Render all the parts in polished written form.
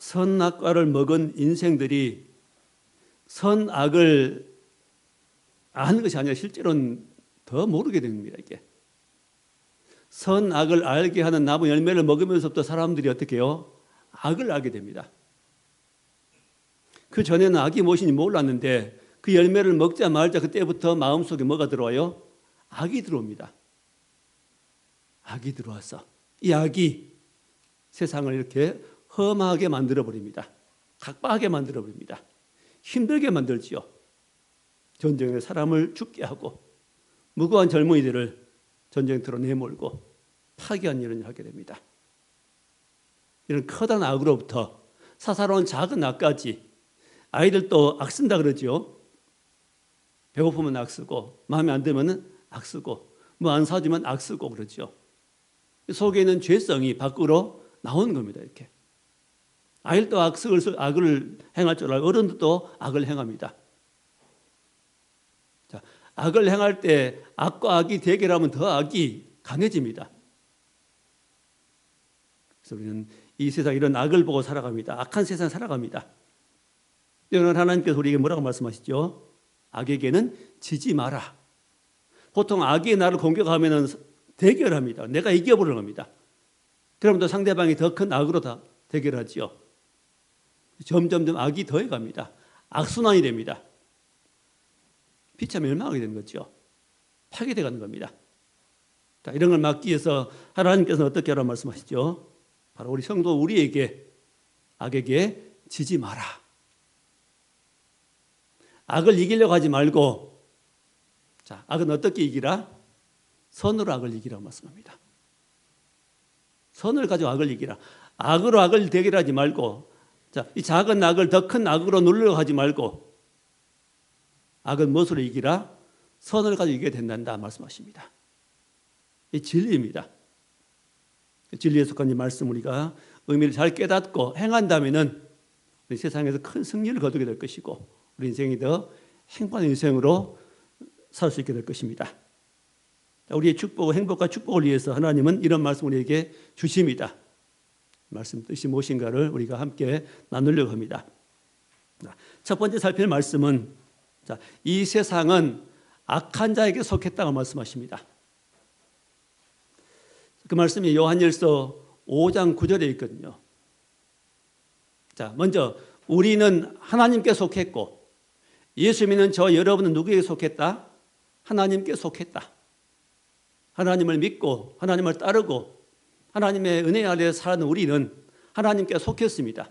선악과를 먹은 인생들이 선악을 아는 것이 아니라 실제로는 더 모르게 됩니다. 이게 선악을 알게 하는 나무 열매를 먹으면서부터 사람들이 어떻게 해요? 악을 알게 됩니다. 그 전에는 악이 무엇인지 몰랐는데 그 열매를 먹자마자 그때부터 마음속에 뭐가 들어와요? 악이 들어옵니다. 악이 들어와서 이 악이 세상을 이렇게 험하게 만들어버립니다. 각박하게 만들어버립니다. 힘들게 만들지요. 전쟁에 사람을 죽게 하고 무고한 젊은이들을 전쟁터로 내몰고 파괴한 일을 하게 됩니다. 이런 커다란 악으로부터 사사로운 작은 악까지 아이들도 악 쓴다 그러죠. 배고프면 악 쓰고 마음에 안 들면 악 쓰고 뭐 안 사주면 악 쓰고 그러죠. 속에 있는 죄성이 밖으로 나오는 겁니다. 이렇게 아이들도 악을 행할 줄 알고 어른들도 악을 행합니다. 자, 악을 행할 때 악과 악이 대결하면 더 악이 강해집니다. 그래서 우리는 이 세상 이런 악을 보고 살아갑니다. 악한 세상 살아갑니다. 여러분 하나님께서 우리에게 뭐라고 말씀하시죠? 악에게는 지지 마라. 보통 악이 나를 공격하면 대결합니다. 내가 이겨보려고 합니다. 그러면 또 상대방이 더 큰 악으로 다 대결하죠. 점점점 악이 더해갑니다. 악순환이 됩니다. 피차 멸망하게 되는 거죠. 파괴되어 가는 겁니다. 자, 이런 걸 막기 위해서 하나님께서는 어떻게 하라고 말씀하시죠? 바로 우리 성도 우리에게 악에게 지지 마라. 악을 이기려고 하지 말고 자, 악은 어떻게 이기라? 선으로 악을 이기라고 말씀합니다. 선을 가지고 악을 이기라. 악으로 악을 대결하지 말고 자, 이 작은 악을 더 큰 악으로 누르려고 하지 말고 악은 무엇으로 이기라? 선을 가지고 이기게 된단다 말씀하십니다. 이 진리입니다. 진리에 속한 이 말씀 우리가 의미를 잘 깨닫고 행한다면은 우리 세상에서 큰 승리를 거두게 될 것이고 우리 인생이 더 행복한 인생으로 살 수 있게 될 것입니다. 우리의 축복, 행복과 축복을 위해서 하나님은 이런 말씀 우리에게 주십니다. 말씀 뜻이 무엇인가를 우리가 함께 나누려고 합니다. 첫 번째 살필 말씀은 이 세상은 악한 자에게 속했다고 말씀하십니다. 그 말씀이 요한일서 5장 9절에 있거든요. 자, 먼저 우리는 하나님께 속했고 예수 믿는 저 여러분은 누구에게 속했다? 하나님께 속했다. 하나님을 믿고 하나님을 따르고 하나님의 은혜 아래 사는 우리는 하나님께 속했습니다.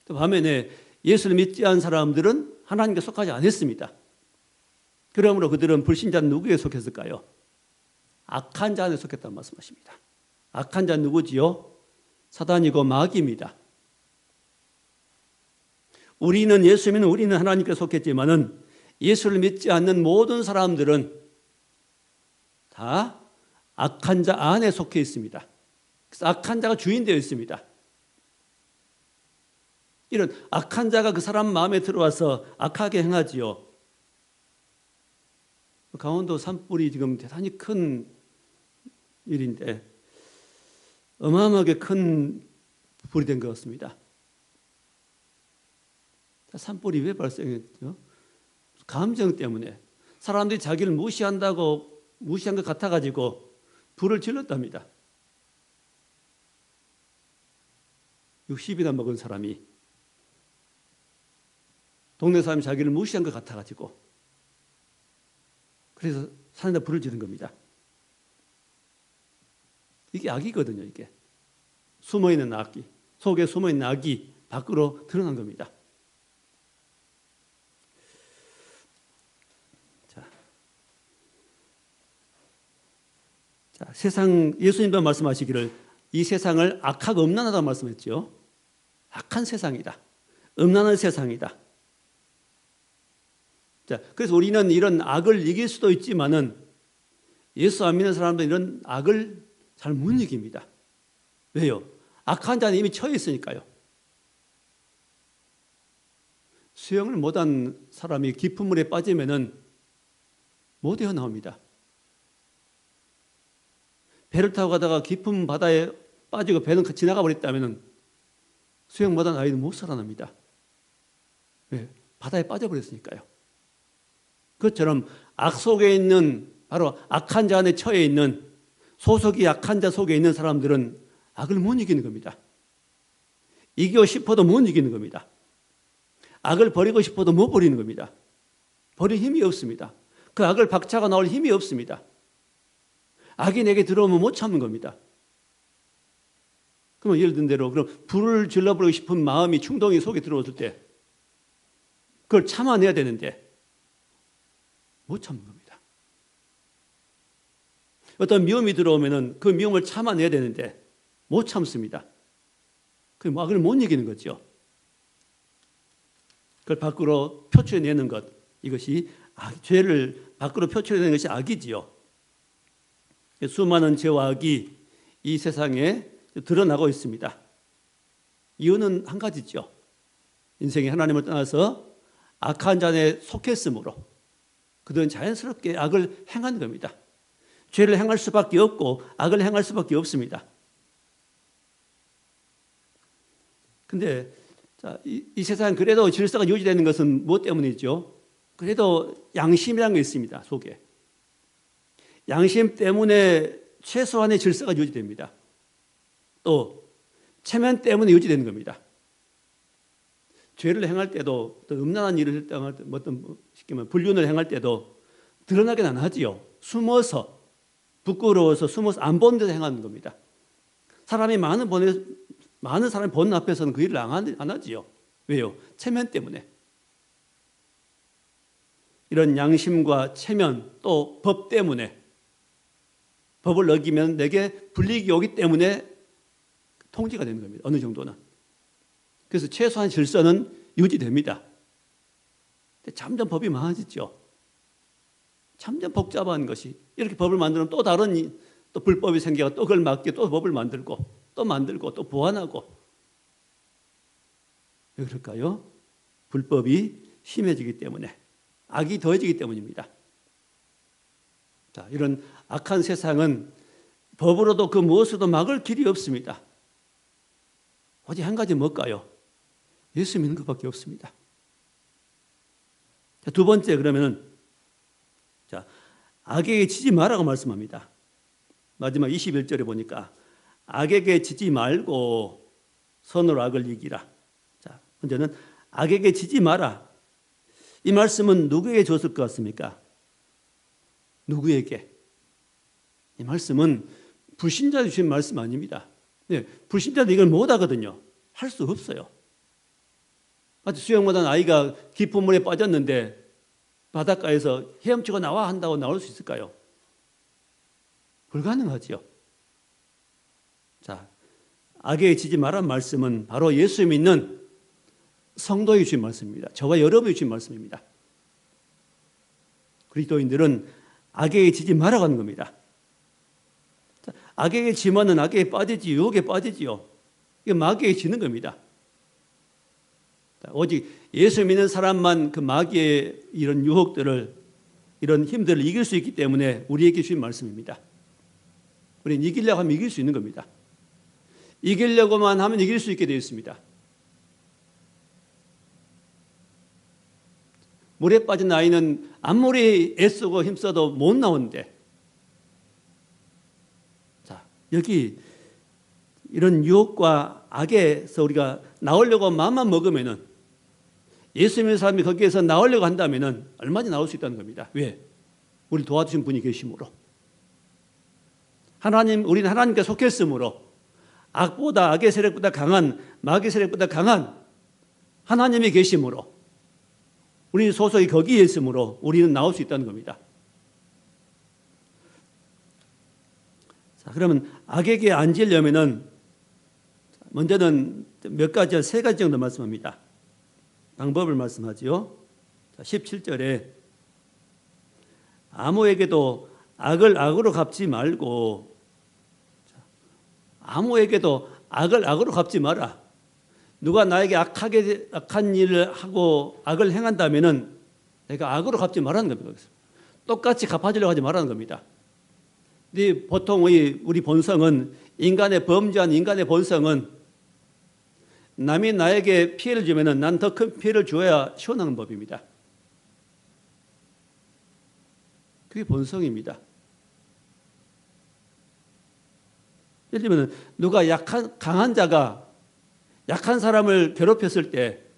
또 반면에 예수를 믿지 않은 사람들은 하나님께 속하지 않았습니다. 그러므로 그들은 불신자는 누구에게 속했을까요? 악한 자에 속했다는 말씀하십니다. 악한 자는 누구지요? 사단이고 마귀입니다. 우리는 예수 믿는 우리는 하나님께 속했지만은 예수를 믿지 않는 모든 사람들은 다 악한 자 안에 속해 있습니다. 그래서 악한 자가 주인 되어 있습니다. 이런 악한 자가 그 사람 마음에 들어와서 악하게 행하지요. 강원도 산불이 지금 대단히 큰 일인데 어마어마하게 큰 불이 된 것 같습니다. 산불이 왜 발생했죠? 감정 때문에 사람들이 자기를 무시한 것 같아가지고 불을 질렀답니다. 60이나 먹은 사람이 동네 사람이 자기를 무시한 것 같아가지고 그래서 산에다 불을 지른 겁니다. 이게 악이거든요. 이게 숨어있는 악이 속에 숨어있는 악이 밖으로 드러난 겁니다. 자, 세상 예수님도 말씀하시기를 이 세상을 악하고 음란하다고 말씀했죠. 악한 세상이다. 음란한 세상이다. 자, 그래서 우리는 이런 악을 이길 수도 있지만은 예수 안 믿는 사람들은 이런 악을 잘 못 이깁니다. 왜요? 악한 자는 이미 처해 있으니까요. 수영을 못한 사람이 깊은 물에 빠지면은 못 헤어나옵니다. 배를 타고 가다가 깊은 바다에 빠지고 배는 지나가 버렸다면 수영 못한 아이는 못 살아납니다. 왜? 바다에 빠져버렸으니까요. 그것처럼 악 속에 있는, 바로 악한 자 안에 처해 있는, 소속이 악한 자 속에 있는 사람들은 악을 못 이기는 겁니다. 이기고 싶어도 못 이기는 겁니다. 악을 버리고 싶어도 못 버리는 겁니다. 버릴 힘이 없습니다. 그 악을 박차가 나올 힘이 없습니다. 악이 내게 들어오면 못 참는 겁니다. 그러면 예를 든 대로 그럼 불을 질러버리고 싶은 마음이, 충동이 속에 들어왔을 때 그걸 참아내야 되는데 못 참는 겁니다. 어떤 미움이 들어오면은 그 미움을 참아내야 되는데 못 참습니다. 그 악을 못 이기는 거죠. 그걸 밖으로 표출해내는 것, 이것이 죄를 밖으로 표출해내는 것이 악이지요. 수많은 죄와 악이 이 세상에 드러나고 있습니다. 이유는 한 가지죠. 인생이 하나님을 떠나서 악한 자에 속했으므로 그들은 자연스럽게 악을 행하는 겁니다. 죄를 행할 수밖에 없고 악을 행할 수밖에 없습니다. 근데 이 세상 그래도 질서가 유지되는 것은 무엇 때문이죠? 그래도 양심이라는 게 있습니다. 속에. 양심 때문에 최소한의 질서가 유지됩니다. 또 체면 때문에 유지되는 겁니다. 죄를 행할 때도, 또 음란한 일을 행할 때, 어떤 쉽게 말하면 불륜을 행할 때도 드러나긴 안 하지요. 숨어서, 부끄러워서 숨어서 안 보는 데서 행하는 겁니다. 많은 사람이 보는 앞에서는 그 일을 안 하지요. 왜요? 체면 때문에. 이런 양심과 체면, 또 법 때문에, 법을 어기면 내게 불이익이 오기 때문에 통제가 되는 겁니다. 어느 정도는. 그래서 최소한 질서는 유지됩니다. 근데 점점 법이 많아지죠. 점점 복잡한 것이. 이렇게 법을 만들면 또 다른 또 불법이 생겨서 또 그걸 막기 또 법을 만들고 또 보완하고. 왜 그럴까요? 불법이 심해지기 때문에, 악이 더해지기 때문입니다. 자, 이런 악한 세상은 법으로도 그 무엇으로도 막을 길이 없습니다. 오직 한 가지 뭘까요? 예수 믿는 것밖에 없습니다. 자, 두 번째, 그러면은 악에게 지지 말라고 말씀합니다. 마지막 21절에 보니까 악에게 지지 말고 선으로 악을 이기라. 자, 먼저는 악에게 지지 마라. 이 말씀은 누구에게 줬을 것 같습니까? 누구에게? 이 말씀은 불신자에 주신 말씀 아닙니다. 네, 불신자도 이걸 못 하거든요. 할 수 없어요. 마치 수영 못한 아이가 깊은 물에 빠졌는데 바닷가에서 헤엄치고 나와 한다고 나올 수 있을까요? 불가능하지요. 자, 악에 지지 말란 말씀은 바로 예수 믿는 성도에게 주신 말씀입니다. 저와 여러분에게 주신 말씀입니다. 그리스도인들은 악에 지지 말라고 하는 겁니다. 자, 악에게 지면은 악에 빠지지, 유혹에 빠지지요. 이게 마귀에 지는 겁니다. 자, 오직 예수 믿는 사람만 그 마귀의 이런 유혹들을, 이런 힘들을 이길 수 있기 때문에 우리에게 주신 말씀입니다. 우리는 이기려고 하면 이길 수 있는 겁니다. 이기려고만 하면 이길 수 있게 되어 있습니다. 물에 빠진 아이는 아무리 애쓰고 힘써도 못 나오는데, 자, 여기 이런 유혹과 악에서 우리가 나오려고 마음만 먹으면은, 예수 믿는 사람이 거기에서 나오려고 한다면은 얼마든지 나올 수 있다는 겁니다. 왜? 우리 도와주신 분이 계심으로. 우리는 하나님께 속했으므로, 악의 세력보다 강한, 마귀 세력보다 강한 하나님이 계심으로, 우리 소속이 거기에 있으므로 우리는 나올 수 있다는 겁니다. 자, 그러면 악에게 안 지려면은 먼저는 세 가지 정도 말씀합니다. 방법을 말씀하지요. 17절에 아무에게도 악을 악으로 갚지 말고, 아무에게도 악을 악으로 갚지 마라. 누가 나에게 악한 일을 하고 악을 행한다면은 내가 악으로 갚지 말라는 겁니다. 똑같이 갚아주려고 하지 말라는 겁니다. 근데 보통 우리 본성은, 범죄한 인간의 본성은 남이 나에게 피해를 주면 난 더 큰 피해를 줘야 시원한 법입니다. 그게 본성입니다. 예를 들면 누가 강한 자가 약한 사람을 괴롭혔을 때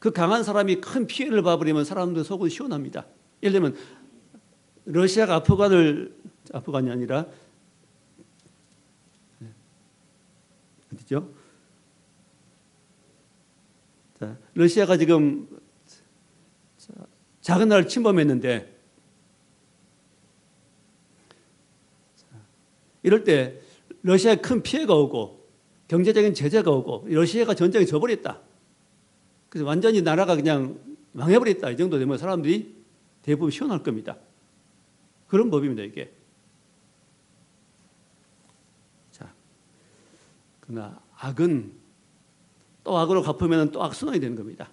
그 강한 사람이 큰 피해를 봐버리면 사람들 속은 시원합니다. 예를 들면 러시아가 아프간이 아니라 어디죠? 자, 러시아가 지금 작은 나라를 침범했는데 이럴 때 러시아에 큰 피해가 오고 경제적인 제재가 오고 러시아가 전쟁에 져버렸다. 그래서 완전히 나라가 그냥 망해버렸다. 이 정도 되면 사람들이 대부분 시원할 겁니다. 그런 법입니다, 이게. 자, 그러나 악은 또 악으로 갚으면 또 악순환이 되는 겁니다.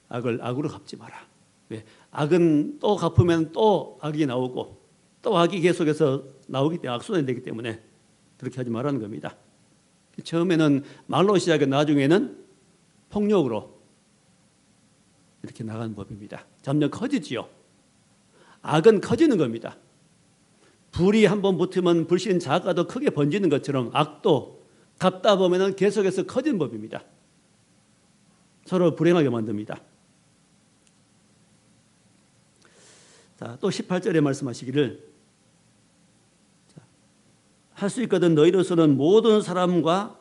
악을 악으로 갚지 마라. 왜? 악은 또 갚으면 또 악이 나오고 또 악이 계속해서 나오기 때문에 악순환이 되기 때문에 그렇게 하지 말라는 겁니다. 처음에는 말로 시작해 나중에는 폭력으로 이렇게 나가는 법입니다. 점점 커지지요. 악은 커지는 겁니다. 불이 한번 붙으면 불씨는 작아도 크게 번지는 것처럼 악도 갚다 보면 계속해서 커지는 법입니다. 서로 불행하게 만듭니다. 자, 또 18절에 말씀하시기를 할 수 있거든 너희로서는 모든 사람과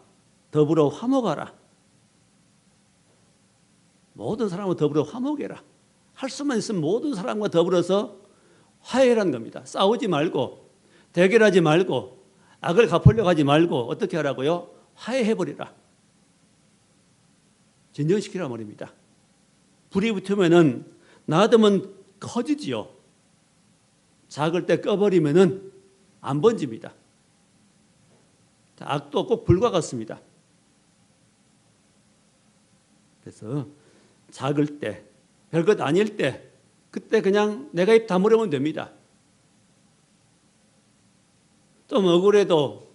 더불어 화목하라. 모든 사람과 더불어 화목해라. 할 수만 있으면 모든 사람과 더불어서 화해라는 겁니다. 싸우지 말고 대결하지 말고 악을 갚으려고 하지 말고 어떻게 하라고요? 화해해버리라. 진정시키라 말입니다. 불이 붙으면은 놔두면 커지지요. 작을 때 꺼버리면은 안 번집니다. 악도 꼭 불과 같습니다. 그래서 작을 때, 별것 아닐 때, 그때 그냥 내가 입 다물으면 됩니다. 좀 억울해도,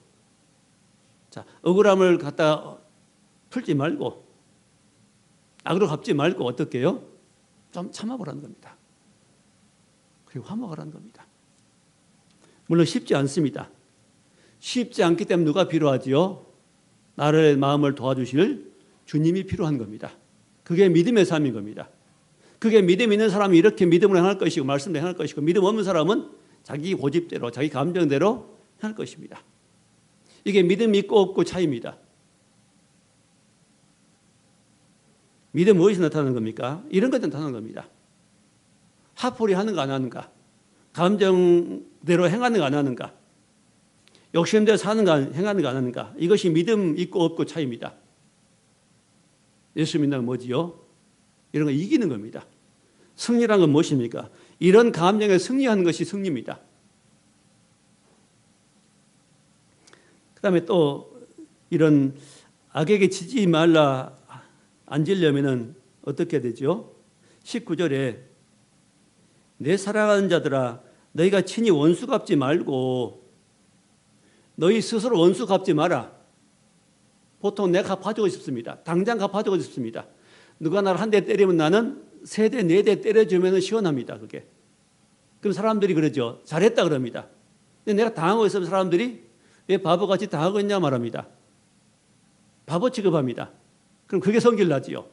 자, 억울함을 갖다 풀지 말고, 악으로 갚지 말고, 어떻게 해요? 좀 참아보라는 겁니다. 그리고 화목하라는 겁니다. 물론 쉽지 않습니다. 쉽지 않기 때문에 누가 필요하지요? 나를 마음을 도와주실 주님이 필요한 겁니다. 그게 믿음의 삶인 겁니다. 그게 믿음 있는 사람이 이렇게 믿음으로 행할 것이고 말씀대로 행할 것이고 믿음 없는 사람은 자기 고집대로 자기 감정대로 행할 것입니다. 이게 믿음 있고 없고 차이입니다. 믿음 무엇이 나타나는 겁니까? 이런 것들 나타나는 겁니다. 화풀이 하는가 안 하는가? 감정대로 행하는가 안 하는가? 욕심대로 사는가 행하는가 안 하는가? 이것이 믿음 있고 없고 차이입니다. 예수 믿는 뭐지요? 이런 거 이기는 겁니다. 승리란 건 무엇입니까? 이런 감정에 승리하는 것이 승리입니다. 그 다음에 또 이런 악에게 지지 말라 앉으려면 어떻게 되죠? 19절에 내 사랑하는 자들아 너희가 친히 원수 갚지 말고 너희 스스로 원수 갚지 마라. 보통 내가 갚아주고 싶습니다. 당장 갚아주고 싶습니다. 누가 나를 한 대 때리면 나는 3대, 4대 때려주면 시원합니다. 그게. 그럼 사람들이 그러죠. 잘했다 그럽니다. 근데 내가 당하고 있으면 사람들이 왜 바보같이 당하고 있냐 말합니다. 바보 취급합니다. 그럼 그게 성질 나지요.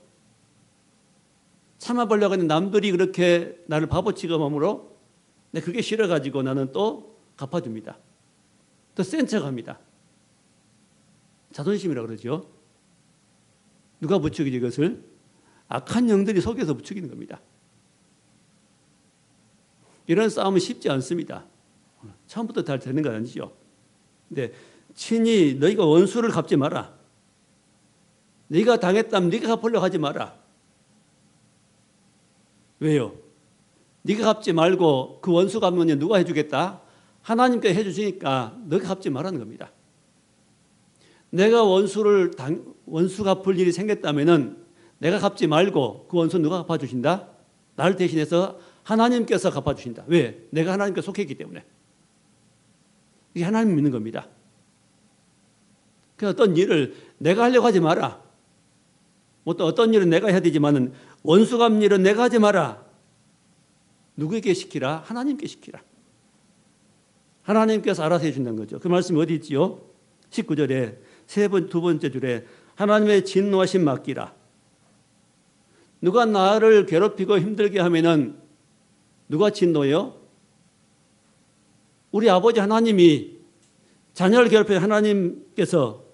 참아보려고 하는 남들이 그렇게 나를 바보 취급함으로 그게 싫어가지고 나는 또 갚아줍니다. 더 센 척합니다. 자존심이라고 그러죠. 누가 부추기지 이것을? 악한 영들이 속여서 부추기는 겁니다. 이런 싸움은 쉽지 않습니다. 처음부터 잘 되는 건 아니죠. 근데 친히 너희가 원수를 갚지 마라. 네가 당했다면 네가 갚으려고 하지 마라. 왜요? 네가 갚지 말고 그 원수 갚으면 누가 해주겠다? 하나님께 해주시니까 너가 갚지 말라는 겁니다. 내가 원수 갚을 일이 생겼다면은 내가 갚지 말고 그 원수 누가 갚아주신다? 나를 대신해서 하나님께서 갚아주신다. 왜? 내가 하나님께 속했기 때문에. 이게 하나님 믿는 겁니다. 그 어떤 일을 내가 하려고 하지 마라. 뭐 또 어떤 일은 내가 해야 되지만은 원수 갚는 일은 내가 하지 마라. 누구에게 시키라? 하나님께 시키라. 하나님께서 알아서 해준다는 거죠. 그 말씀이 어디 있지요? 19절에 두 번째 줄에 하나님의 진노하심 맡기라. 누가 나를 괴롭히고 힘들게 하면은 누가 진노해요? 우리 아버지 하나님이 자녀를 괴롭히는 하나님께서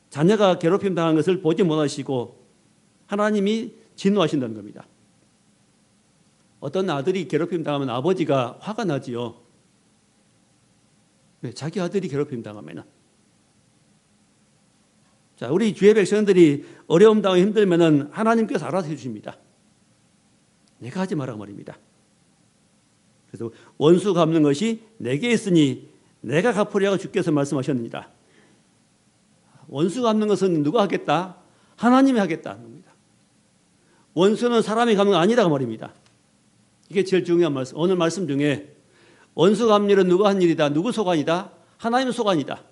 자녀가 괴롭힘 당한 것을 보지 못하시고 하나님이 진노하신다는 겁니다. 어떤 아들이 괴롭힘 당하면 아버지가 화가 나지요. 네, 자기 아들이 괴롭힘 당하면. 자, 우리 주의 백성들이 어려움 당하고 힘들면은 하나님께서 알아서 해주십니다. 내가 하지 말라고 말입니다. 그래서 원수 갚는 것이 내게 있으니 내가 갚으리라고 주께서 말씀하셨느니라. 원수 갚는 것은 누가 하겠다? 하나님이 하겠다는 겁니다. 원수는 사람이 갚는 거 아니라고 말입니다. 이게 제일 중요한 말씀. 오늘 말씀 중에 원수 갚는 일은 누가 한 일이다. 누구 소관이다? 하나님 소관이다.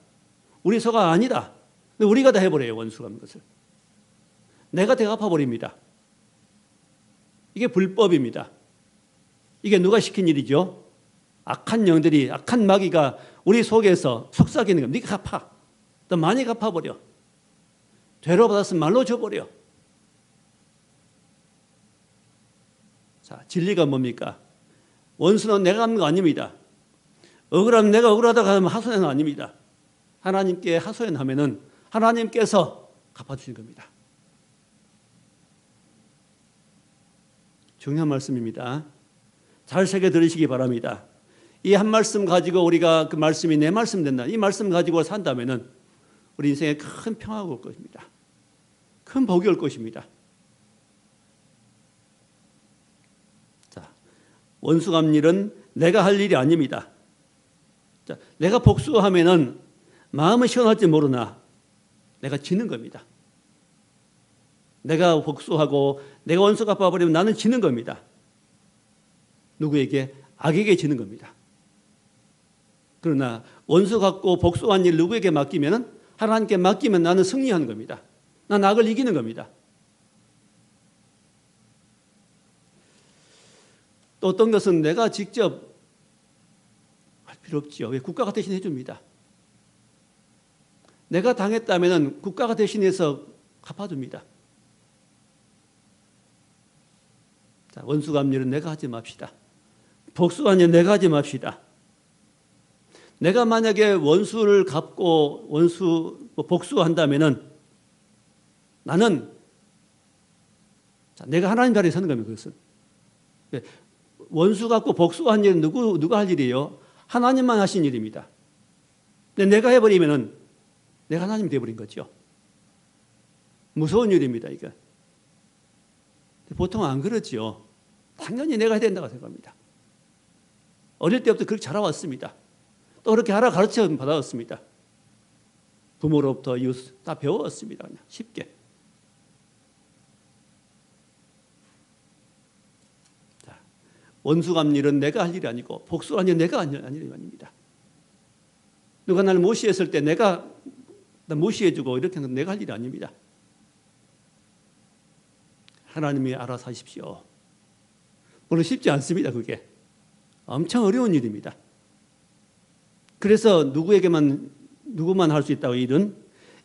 우리 소관 아니다. 근데 우리가 다 해버려요. 원수 갚는 것을. 내가 다 갚아버립니다. 이게 불법입니다. 이게 누가 시킨 일이죠? 악한 영들이, 악한 마귀가 우리 속에서 속삭이는 겁니다. 네가 갚아. 더 많이 갚아버려. 죄로 받았으면 말로 줘버려. 자, 진리가 뭡니까? 원수는 내가 하는 거 아닙니다. 억울하면 내가 억울하다고 하면 하소연은 아닙니다. 하나님께 하소연하면은 하나님께서 갚아주신 겁니다. 중요한 말씀입니다. 잘 새겨 들으시기 바랍니다. 이 한 말씀 가지고 우리가 그 말씀이 내 말씀 된다. 이 말씀 가지고 산다면은 우리 인생에 큰 평화가 올 것입니다. 큰 복이 올 것입니다. 자, 원수 갚는 일은 내가 할 일이 아닙니다. 자, 내가 복수하면은 마음은 시원할지 모르나 내가 지는 겁니다. 내가 복수하고 내가 원수 갚아버리면 나는 지는 겁니다. 누구에게? 악에게 지는 겁니다. 그러나 원수 갚고 복수한 일 누구에게 맡기면 하나님께 맡기면 나는 승리하는 겁니다. 난 악을 이기는 겁니다. 또 어떤 것은 내가 직접 할 필요 없지요. 왜? 국가가 대신 해줍니다. 내가 당했다면 국가가 대신해서 갚아줍니다. 자, 원수 갚는 일은 내가 하지 맙시다. 복수한 일 내가 하지 맙시다. 내가 만약에 원수를 갚고 복수한다면은 나는 내가 하나님 자리에 서는 겁니다. 그것은 원수 갚고 복수한 일은 누가 할 일이에요? 하나님만 하신 일입니다. 근데 내가 해버리면은 내가 하나님이 되어버린 거죠. 무서운 일입니다. 이게 보통 안 그러지요. 당연히 내가 해야 된다고 생각합니다. 어릴 때부터 그렇게 자라왔습니다. 또 그렇게 하라 가르쳐 받아왔습니다. 부모로부터 이웃 다 배워왔습니다. 그냥 쉽게. 자, 원수 갚는 일은 내가 할 일이 아니고 복수한 일은 내가 할 일이 아닙니다. 누가 나를 무시했을 때 내가 무시해주고 이렇게 하는 건 내가 할 일이 아닙니다. 하나님이 알아서 하십시오. 물론 쉽지 않습니다. 그게 엄청 어려운 일입니다. 그래서 누구만 할 수 있다고 일은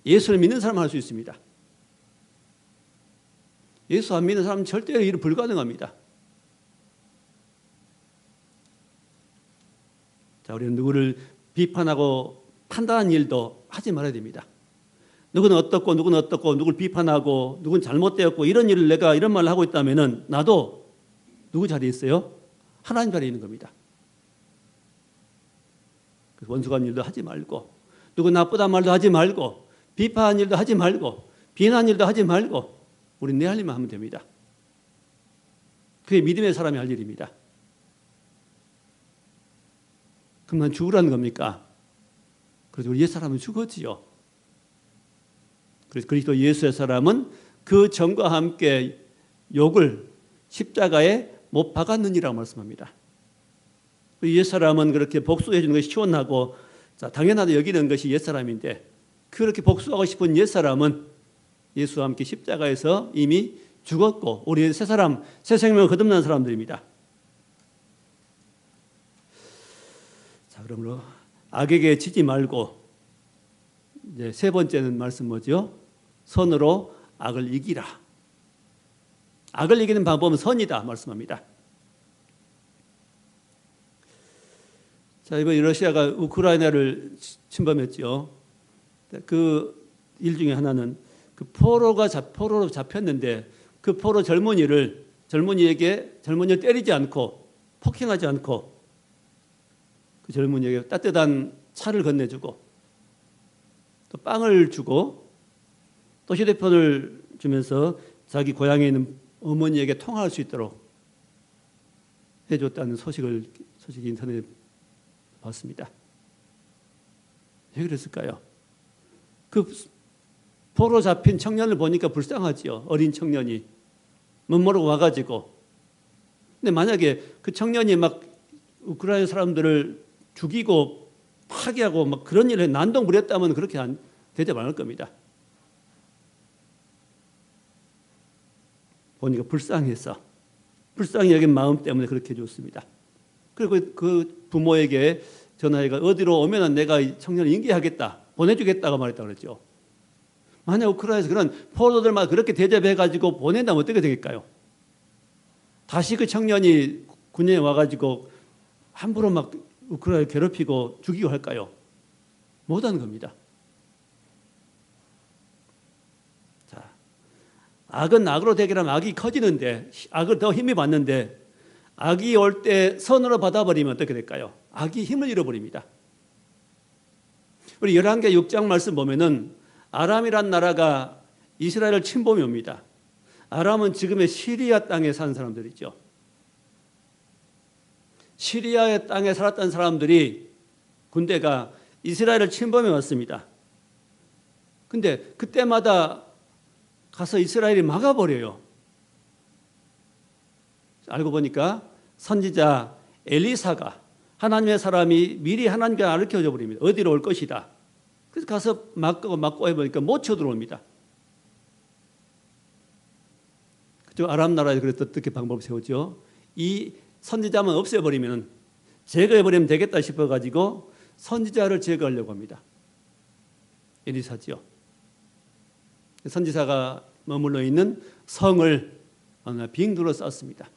예수를 믿는 사람만 할 수 있습니다. 예수 안 믿는 사람은 절대로 일은 불가능합니다. 자, 우리는 누구를 비판하고 판단하는 일도 하지 말아야 됩니다. 누구는 어떻고 누구는 어떻고 누구를 비판하고 누구는 잘못되었고 이런 일을 내가 이런 말을 하고 있다면은 나도 누구 자리에 있어요? 하나님 자리에 있는 겁니다. 원수 갚는 일도 하지 말고 누구 나쁘단 말도 하지 말고 비판하는 일도 하지 말고 비난하는 일도 하지 말고 우리는 내 할 일만 하면 됩니다. 그게 믿음의 사람이 할 일입니다. 그럼 난 죽으라는 겁니까? 그래서 우리 옛사람은 죽었지요. 그래서 그리스도 예수의 사람은 그 정과 함께 욕을 십자가에 못 박았느니라고 말씀합니다. 옛사람은 그렇게 복수해 주는 것이 시원하고 당연하다 여기는 것이 옛사람인데 그렇게 복수하고 싶은 옛사람은 예수와 함께 십자가에서 이미 죽었고 우리는 새 사람, 새 생명을 거듭난 사람들입니다. 자, 그러므로 악에게 지지 말고 이제 세 번째는 말씀 뭐죠? 선으로 악을 이기라. 악을 이기는 방법은 선이다 말씀합니다. 자, 이번 러시아가 우크라이나를 침범했죠. 그 일 중에 하나는 그 포로로 잡혔는데 그 포로 젊은이를 때리지 않고 폭행하지 않고 그 젊은이에게 따뜻한 차를 건네주고 또 빵을 주고 또 휴대폰을 주면서 자기 고향에 있는 어머니에게 통화할 수 있도록 해줬다는 소식이 인터넷에 봤습니다. 왜 그랬을까요? 그 포로 잡힌 청년을 보니까 불쌍하지요. 어린 청년이 못 모르고 와가지고. 근데 만약에 그 청년이 막 우크라이나 사람들을 죽이고 파괴하고 막 그런 일에 난동 부렸다면 그렇게 대접 안 할 겁니다. 보니까 불쌍히 여긴 마음 때문에 그렇게 해줬습니다. 그리고 그 부모에게 전화해가 어디로 오면은 내가 이 청년을 인계하겠다, 보내주겠다고 말했다고 그랬죠. 만약 우크라이나에서 그런 포로들만 그렇게 대접해가지고 보낸다면 어떻게 되겠까요? 다시 그 청년이 군에 와가지고 함부로 막 우크라이나를 괴롭히고 죽이고 할까요? 못하는 겁니다. 자, 악은 악으로 대결하면 악이 커지는데, 악을 더 힘이 받는데, 악이 올 때 선으로 받아버리면 어떻게 될까요? 악이 힘을 잃어버립니다. 우리 열왕기 6장 말씀 보면은 아람이란 나라가 이스라엘을 침범해 옵니다. 아람은 지금의 시리아 땅에 사는 사람들이죠. 시리아의 땅에 살았던 사람들이 군대가 이스라엘을 침범해 왔습니다. 근데 그때마다 가서 이스라엘이 막아버려요. 알고 보니까 선지자 엘리사가 하나님의 사람이 미리 하나님께 가르쳐줘 버립니다. 어디로 올 것이다. 그래서 가서 막고 해보니까 못 쳐들어옵니다. 그쪽 아람 나라에 그래서 어떻게 방법을 세우죠? 이 선지자만 없애버리면 제거해버리면 되겠다 싶어가지고 선지자를 제거하려고 합니다. 엘리사지요. 선지자가 머물러 있는 성을 빙 둘러쌌습니다.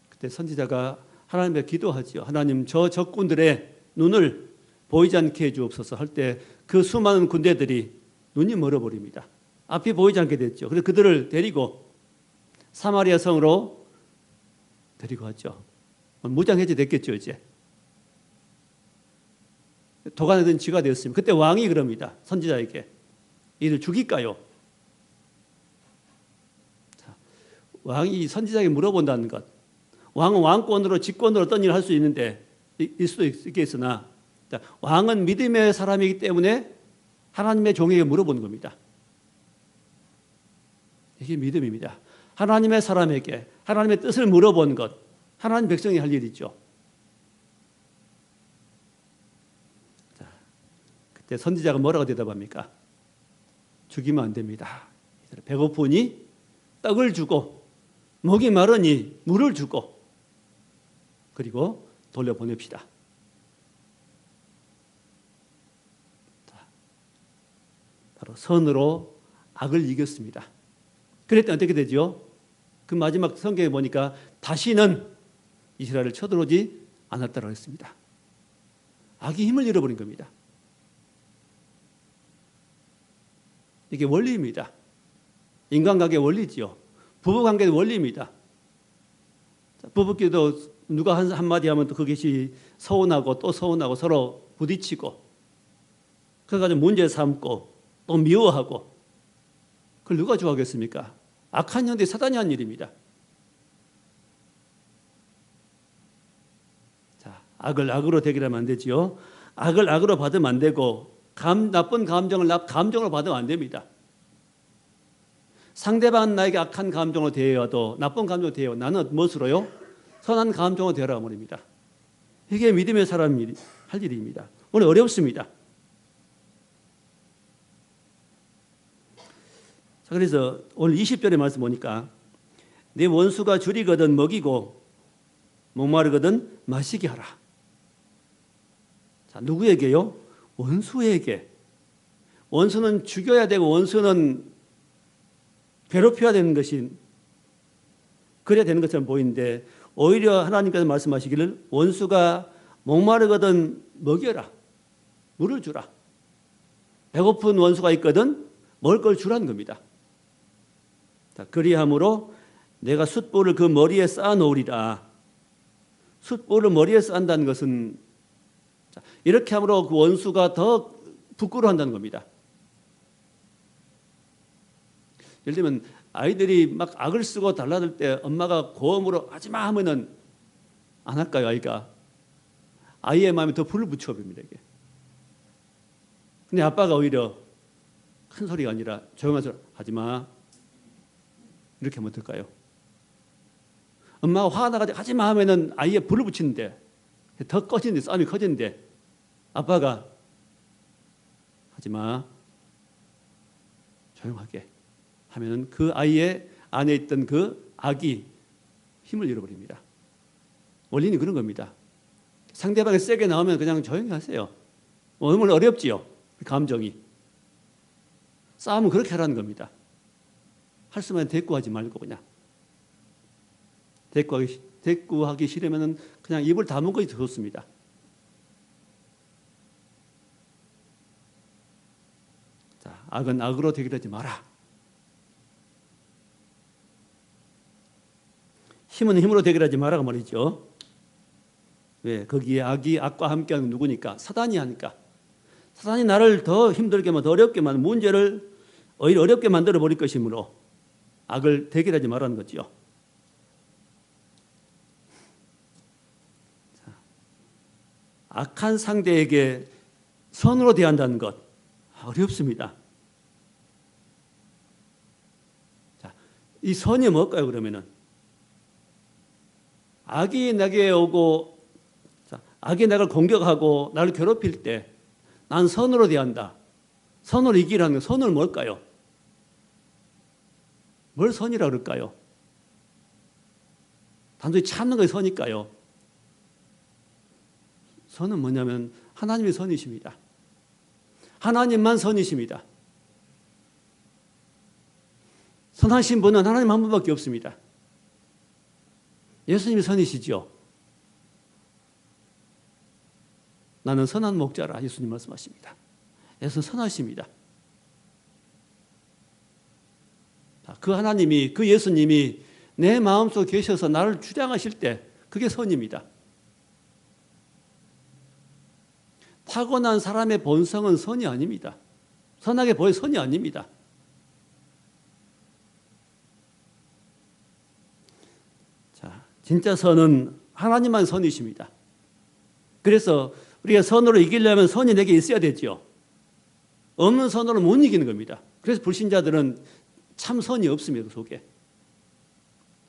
그때 선지자가 하나님께 기도하지요. 하나님, 저 적군들의 눈을 보이지 않게 해주옵소서 할 때 그 수많은 군대들이 눈이 멀어버립니다. 앞이 보이지 않게 됐죠. 그래서 그들을 데리고 사마리아 성으로 데리고 왔죠. 무장해제 됐겠죠, 이제. 도가니든 쥐가 되었습니다. 그때 왕이 그럽니다. 선지자에게. 이들 죽일까요? 자, 왕이 선지자에게 물어본다는 것. 왕은 왕권으로 직권으로 어떤 일을 할 수 있는데 일 수도 있겠으나 왕은 믿음의 사람이기 때문에 하나님의 종에게 물어보는 겁니다. 이게 믿음입니다. 하나님의 사람에게 하나님의 뜻을 물어본 것, 하나님 백성이 할 일이죠. 자, 그때 선지자가 뭐라고 대답합니까? 죽이면 안 됩니다. 배고프니 떡을 주고 목이 마르니 물을 주고 그리고 돌려보냅시다. 자, 바로 선으로 악을 이겼습니다. 그랬더니 어떻게 되죠? 그 마지막 성경에 보니까 다시는 이스라엘을 쳐들어오지 않았다고 했습니다. 악이 힘을 잃어버린 겁니다. 이게 원리입니다. 인간관계의 원리지요. 부부관계의 원리입니다. 부부끼리도 누가 한마디 하면 또 그것이 서운하고 또 서운하고 서로 부딪히고 그래가지고 문제 삼고 또 미워하고 그걸 누가 좋아하겠습니까? 악한 형제 사단이 한 일입니다. 자, 악을 악으로 대결하면 안 되지요. 악을 악으로 받으면 안 되고 나쁜 감정을 감정으로 받으면 안 됩니다. 상대방은 나에게 악한 감정으로 대해와도 나쁜 감정으로 대해와 나는 무엇으로요? 선한 감정으로 대하라 말입니다. 이게 믿음의 사람이 할 일입니다. 오늘 어렵습니다. 자, 그래서 오늘 20절의 말씀 보니까 내 원수가 줄이거든 먹이고 목마르거든 마시게 하라. 자, 누구에게요? 원수에게. 원수는 죽여야 되고 원수는 괴롭혀야 되는 것이 그래야 되는 것처럼 보이는데 오히려 하나님께서 말씀하시기를 원수가 목마르거든 먹여라. 물을 주라. 배고픈 원수가 있거든 먹을 걸 주라는 겁니다. 자, 그리함으로 내가 숫불을 그 머리에 쌓아 놓으리라. 숫불을 머리에 쌓는다는 것은 이렇게 함으로 그 원수가 더 부끄러워한다는 겁니다. 예를 들면 아이들이 막 악을 쓰고 달라들 때 엄마가 고음으로 하지마 하면은 안 할까요? 아이가 아이의 마음에 더 불을 붙여버립니다. 이게. 근데 아빠가 오히려 큰 소리가 아니라 조용한 소리 하지마 이렇게 하면 어떨까요? 엄마가 화가 나가지고 하지마 하면은 아이의 불을 붙이는데 더 꺼지는데 싸움이 커지는데 아빠가 하지마 조용하게 하면은 그 아이의 안에 있던 그 악이 힘을 잃어버립니다. 원리는 그런 겁니다. 상대방이 세게 나오면 그냥 조용히 하세요. 너무 어렵지요. 감정이. 싸움은 그렇게 하라는 겁니다. 할 수만 대꾸하지 말고 그냥. 대꾸하기 싫으면 그냥 입을 다문 것이 더 좋습니다. 자, 악은 악으로 대결하지 마라. 힘은 힘으로 대결하지 마라고 말이죠. 왜? 거기에 악이 악과 함께하는 누구니까? 사단이 하니까. 사단이 나를 더 힘들게 더 어렵게 만든 문제를 오히려 어렵게 만들어 버릴 것이므로 악을 대결하지 말라는 거죠. 자, 악한 상대에게 선으로 대한다는 것 어렵습니다. 자, 이 선이 뭘까요? 그러면은 악이 내게 오고 악이 나를 공격하고 나를 괴롭힐 때 난 선으로 대한다. 선으로 이기라는 건 선은 뭘까요? 뭘 선이라 그럴까요? 단순히 참는 것이 선일까요? 선은 뭐냐면 하나님의 선이십니다. 하나님만 선이십니다. 선하신 분은 하나님 한 분밖에 없습니다. 예수님이 선이시죠. 나는 선한 목자라 예수님 말씀하십니다. 예수는 선하십니다. 그 하나님이 그 예수님이 내 마음속에 계셔서 나를 주장하실 때 그게 선입니다. 타고난 사람의 본성은 선이 아닙니다. 선하게 보여 선이 아닙니다. 자, 진짜 선은 하나님만 선이십니다. 그래서 우리가 선으로 이기려면 선이 내게 있어야 되죠. 없는 선으로 못 이기는 겁니다. 그래서 불신자들은 참 선이 없습니다. 그 속에.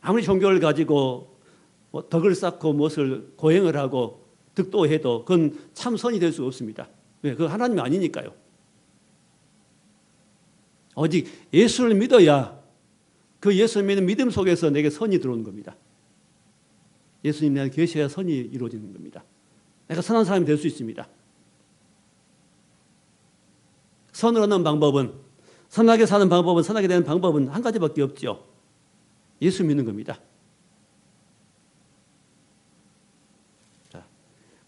아무리 종교를 가지고 덕을 쌓고 무엇을 고행을 하고 득도해도 그건 참 선이 될 수 없습니다. 왜? 그건 하나님이 아니니까요. 오직 예수를 믿어야 그 예수를 믿는 믿음 속에서 내게 선이 들어오는 겁니다. 예수님 내 안에 계셔야 선이 이루어지는 겁니다. 내가 선한 사람이 될 수 있습니다. 선을 얻는 방법은, 선하게 사는 방법은, 선하게 되는 방법은 한 가지밖에 없죠. 예수 믿는 겁니다. 자,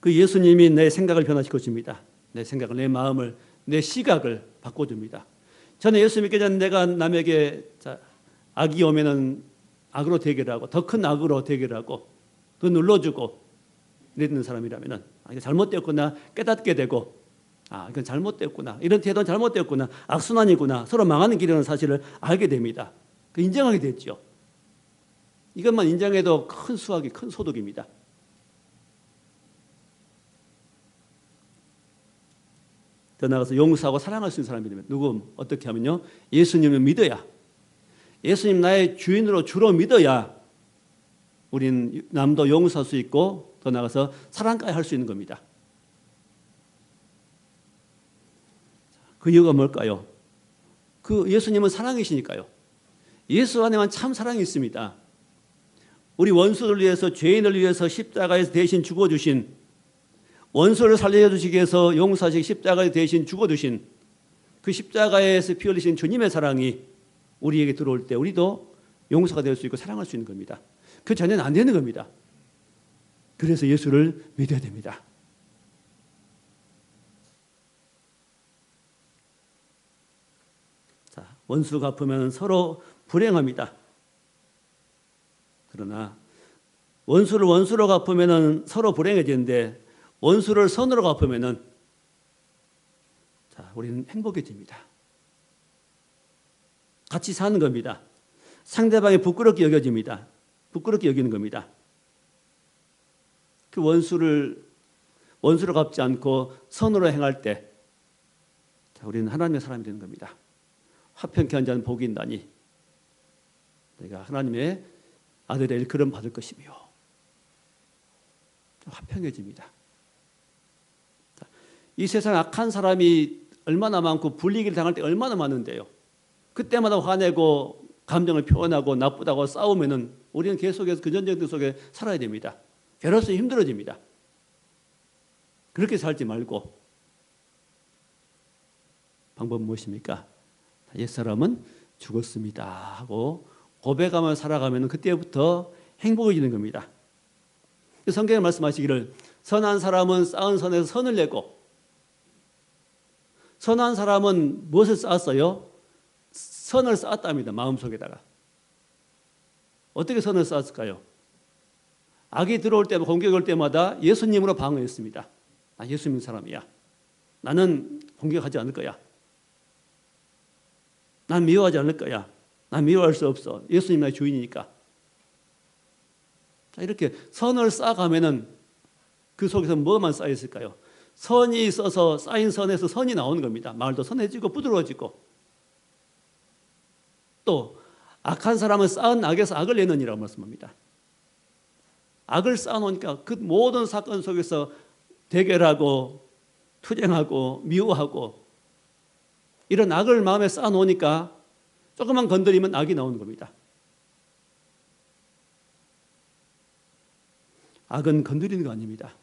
그 예수님이 내 생각을 변화시켜 줍니다. 내 생각을, 내 마음을, 내 시각을 바꿔줍니다. 저는 예수 믿기 전에 내가 남에게 악이 오면은 악으로 대결하고 더 큰 악으로 대결하고 더 눌러주고 이랬는 사람이라면은 이거 잘못되었구나 깨닫게 되고 이건 잘못되었구나 이런 태도는 잘못되었구나 악순환이구나 서로 망하는 길이라는 사실을 알게 됩니다. 인정하게 됐죠. 이것만 인정해도 큰 수확이 큰 소득입니다. 더 나아가서 용서하고 사랑할 수 있는 사람이 되면 누구 어떻게 하면요 예수님을 믿어야 예수님 나의 주인으로 주로 믿어야 우리는 남도 용서할 수 있고 더 나아가서 사랑까지 할 수 있는 겁니다. 그 이유가 뭘까요? 그 예수님은 사랑이시니까요. 예수 안에만 참 사랑이 있습니다. 우리 원수를 위해서, 죄인을 위해서 십자가에서 대신 죽어주신, 원수를 살려주시기 위해서 용서하시기 십자가에 대신 죽어주신 그 십자가에서 피 흘리신 주님의 사랑이 우리에게 들어올 때 우리도 용서가 될 수 있고 사랑할 수 있는 겁니다. 그 전에는 안 되는 겁니다. 그래서 예수를 믿어야 됩니다. 자, 원수가 갚으면 서로 불행합니다. 그러나 원수를 원수로 갚으면 서로 불행해지는데 원수를 선으로 갚으면 자, 우리는 행복해집니다. 같이 사는 겁니다. 상대방이 부끄럽게 여겨집니다. 부끄럽게 여기는 겁니다. 그 원수로 갚지 않고 선으로 행할 때 자, 우리는 하나님의 사람이 되는 겁니다. 화평케 한 자는 복이 있나니 내가 하나님의 아들의 일컬음 받을 것이며 화평해집니다. 이 세상 악한 사람이 얼마나 많고 불리기를 당할 때 얼마나 많은데요. 그때마다 화내고 감정을 표현하고 나쁘다고 싸우면은 우리는 계속해서 그 전쟁들 속에 살아야 됩니다. 괴로워서 힘들어집니다. 그렇게 살지 말고 방법은 무엇입니까? 옛사람은 죽었습니다 하고 고백하며 살아가면 그때부터 행복해지는 겁니다. 성경에 말씀하시기를 선한 사람은 쌓은 선에서 선을 내고 선한 사람은 무엇을 쌓았어요? 선을 쌓았답니다. 마음속에다가. 어떻게 선을 쌓았을까요? 악이 들어올 때마다 공격이 올 때마다 예수님으로 방어했습니다. 나 예수 믿는 사람이야. 나는 공격하지 않을 거야. 난 미워하지 않을 거야. 난 미워할 수 없어. 예수님 나의 주인이니까. 이렇게 선을 쌓아가면은 그 속에서 뭐만 쌓여 있을까요? 선이 있어서 쌓인 선에서 선이 나오는 겁니다. 말도 선해지고 부드러워지고 또 악한 사람은 쌓은 악에서 악을 내느니라고 말씀합니다. 악을 쌓아놓으니까 그 모든 사건 속에서 대결하고 투쟁하고 미워하고 이런 악을 마음에 쌓아놓으니까 조금만 건드리면 악이 나오는 겁니다. 악은 건드리는 거 아닙니다.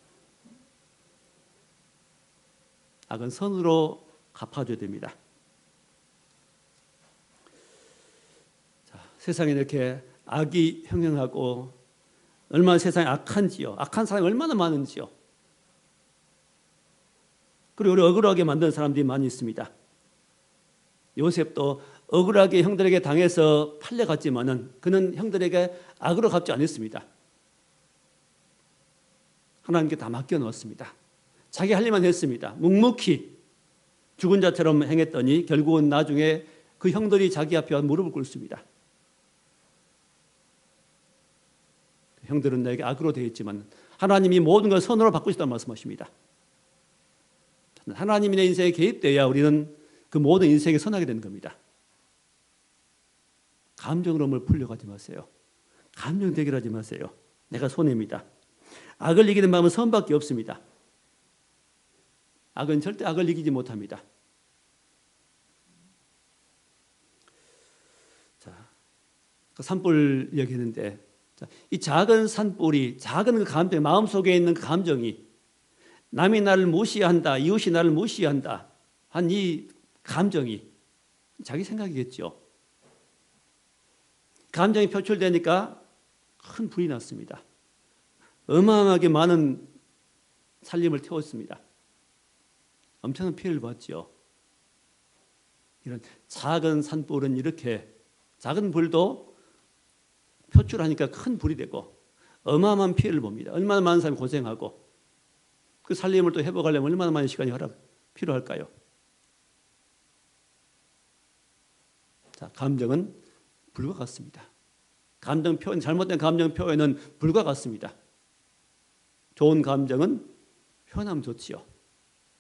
악은 선으로 갚아줘야 됩니다. 자, 세상에 이렇게 악이 형행하고 얼마나 세상에 악한지요. 악한 사람이 얼마나 많은지요. 그리고 우리 억울하게 만드는 사람들이 많이 있습니다. 요셉도 억울하게 형들에게 당해서 팔려갔지만은 그는 형들에게 악으로 갚지 않았습니다. 하나님께 다 맡겨놓았습니다. 자기 할 일만 했습니다. 묵묵히 죽은 자처럼 행했더니 결국은 나중에 그 형들이 자기 앞에 와서 무릎을 꿇습니다. 형들은 내게 악으로 되었지만 하나님이 모든 걸 선으로 바꾸시다는 말씀하십니다. 하나님이 내 인생에 개입돼야 우리는 그 모든 인생에 선하게 되는 겁니다. 감정으로 뭘 풀려가지 마세요. 감정 대결하지 마세요. 내가 손해입니다. 악을 이기는 마음은 선밖에 없습니다. 악은 절대 악을 이기지 못합니다. 자, 그 산불 이야기했는데 이 작은 산불이 작은 그 감정, 마음속에 있는 그 감정이 남이 나를 무시한다, 이웃이 나를 무시한다 한 이 감정이 자기 생각이겠죠. 감정이 표출되니까 큰 불이 났습니다. 어마어마하게 많은 살림을 태웠습니다. 엄청난 피해를 봤죠. 이런 작은 산불은 이렇게 작은 불도 표출하니까 큰 불이 되고 어마어마한 피해를 봅니다. 얼마나 많은 사람이 고생하고 그 살림을 또 회복하려면 얼마나 많은 시간이 필요할까요? 자, 감정은 불과 같습니다. 감정 표현, 잘못된 감정 표현은 불과 같습니다. 좋은 감정은 표현하면 좋지요.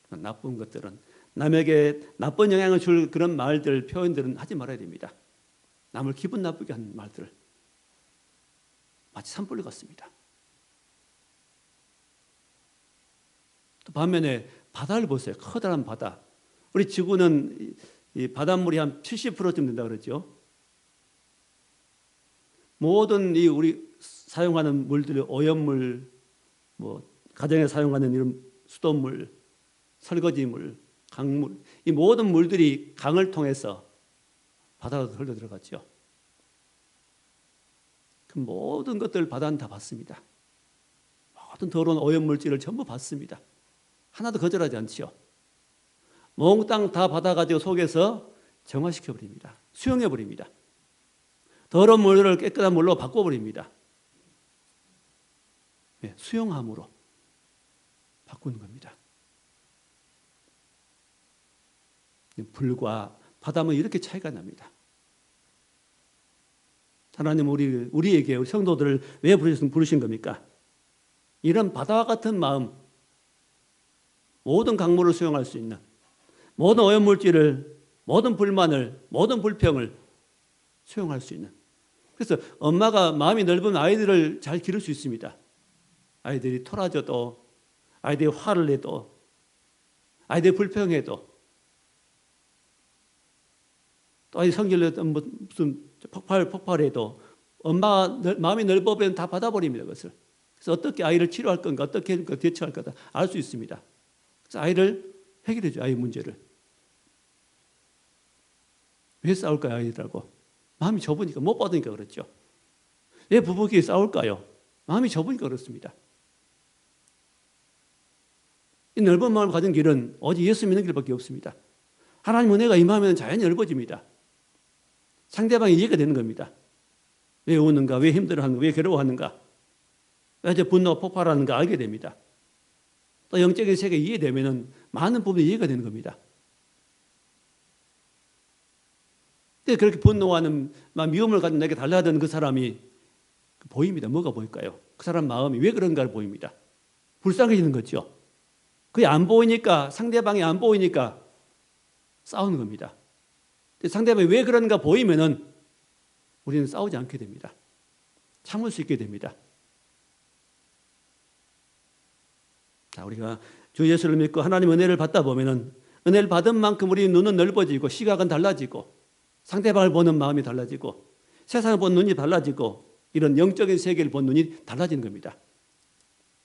나쁜 것들은 남에게 나쁜 영향을 줄 그런 말들, 표현들은 하지 말아야 됩니다. 남을 기분 나쁘게 하는 말들 마치 산불 같습니다. 또 반면에 바다를 보세요. 커다란 바다. 우리 지구는 이 바닷물이 한 70%쯤 된다 그러죠. 모든 이 우리 사용하는 물들, 오염물, 뭐 가정에 사용하는 이런 수돗물, 설거지물, 강물, 이 모든 물들이 강을 통해서 바다로 흘러 들어갔죠. 그 모든 것들 바다는 다 받습니다. 모든 더러운 오염물질을 전부 받습니다. 하나도 거절하지 않죠. 몽땅 다 받아가지고 속에서 정화시켜버립니다. 수용해버립니다. 더러운 물을 깨끗한 물로 바꿔버립니다. 네, 수용함으로 바꾸는 겁니다. 불과 바다면 이렇게 차이가 납니다. 하나님 우리에게 우리 성도들을 왜 부르신 겁니까? 이런 바다와 같은 마음, 모든 강물을 수용할 수 있는, 모든 오염물질을, 모든 불만을, 모든 불평을 수용할 수 있는. 그래서 엄마가 마음이 넓은 아이들을 잘 기를 수 있습니다. 아이들이 토라져도, 아이들이 화를 내도, 아이들이 불평해도, 또 아이 성질을 무슨 폭발해도 엄마가 마음이 넓어버리면 다 받아버립니다. 그것을. 그래서 어떻게 아이를 치료할 건가, 어떻게 대처할 건가 알 수 있습니다. 그래서 아이를 해결해줘요. 아이 문제를. 왜 싸울까요? 아이들하고. 마음이 좁으니까, 못 받으니까 그렇죠. 왜 부부끼리 싸울까요? 마음이 좁으니까 그렇습니다. 이 넓은 마음을 가진 길은 오직 예수 믿는 길밖에 없습니다. 하나님 은혜가 임하면 자연히 넓어집니다. 상대방이 이해가 되는 겁니다. 왜 우는가, 왜 힘들어하는가, 왜 괴로워하는가, 왜 이제 분노가 폭발하는가 알게 됩니다. 또 영적인 세계 이해되면 많은 부분이 이해가 되는 겁니다. 그렇게 분노하는 미움을 가진 내게 달라하던 그 사람이 보입니다. 뭐가 보일까요? 그 사람 마음이 왜 그런가를 보입니다. 불쌍해지는 거죠. 그게 안 보이니까, 상대방이 안 보이니까 싸우는 겁니다. 상대방이 왜 그런가 보이면은 우리는 싸우지 않게 됩니다. 참을 수 있게 됩니다. 자, 우리가 주 예수를 믿고 하나님 은혜를 받다 보면은 은혜를 받은 만큼 우리 눈은 넓어지고 시각은 달라지고 상대방을 보는 마음이 달라지고 세상을 보는 눈이 달라지고 이런 영적인 세계를 보는 눈이 달라지는 겁니다.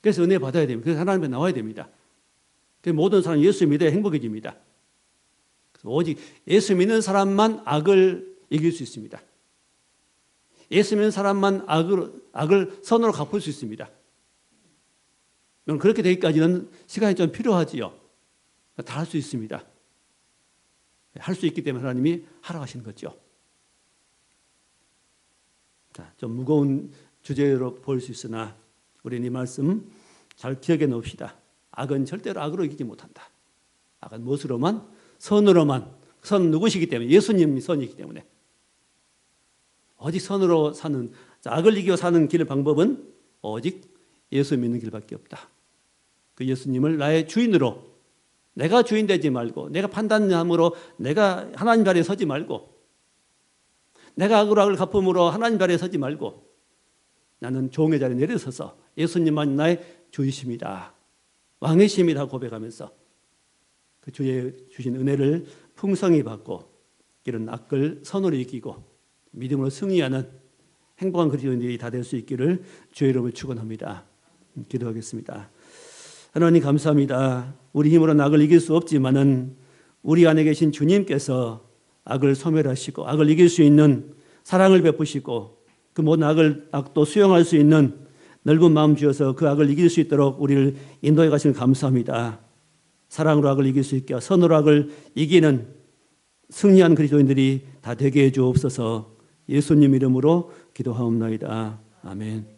그래서 은혜 받아야 됩니다. 그래서 하나님 앞에 나와야 됩니다. 그래서 모든 사람 예수 믿어야 행복해집니다. 오직 예수 믿는 사람만 악을 이길 수 있습니다. 예수 믿는 사람만 악을 선으로 갚을 수 있습니다. 그렇게 되기까지는 시간이 좀 필요하지요. 다 할 수 있습니다. 할 수 있기 때문에 하나님이 하라고 하시는 거죠. 자, 좀 무거운 주제로 보일 수 있으나 우리는 이 말씀 잘 기억해 놓읍시다. 악은 절대로 악으로 이기지 못한다. 악은 무엇으로만? 선으로만. 선 누구시기 때문에? 예수님이 선이기 때문에. 오직 선으로 사는, 악을 이기고 사는 길 방법은 오직 예수 믿는 길밖에 없다. 그 예수님을 나의 주인으로, 내가 주인 되지 말고, 내가 판단함으로 내가 하나님 자리에 서지 말고, 내가 악으로 악을 갚음으로 하나님 자리에 서지 말고, 나는 종의 자리에 내려서서 예수님만 나의 주이십니다, 왕이십니다 고백하면서 그 주의 주신 은혜를 풍성히 받고 이런 악을 선으로 이기고 믿음으로 승리하는 행복한 그리스도인들이 다 될 수 있기를 주의 이름을 축원합니다. 기도하겠습니다. 하나님 감사합니다. 우리 힘으로는 악을 이길 수 없지만은 우리 안에 계신 주님께서 악을 소멸하시고 악을 이길 수 있는 사랑을 베푸시고 그 모든 악도 수용할 수 있는 넓은 마음 주셔서 그 악을 이길 수 있도록 우리를 인도해 가시는 감사합니다. 사랑으로 악을 이길 수 있게 선으로 악을 이기는 승리한 그리스도인들이 다 되게 해 주옵소서. 예수님 이름으로 기도하옵나이다. 아멘.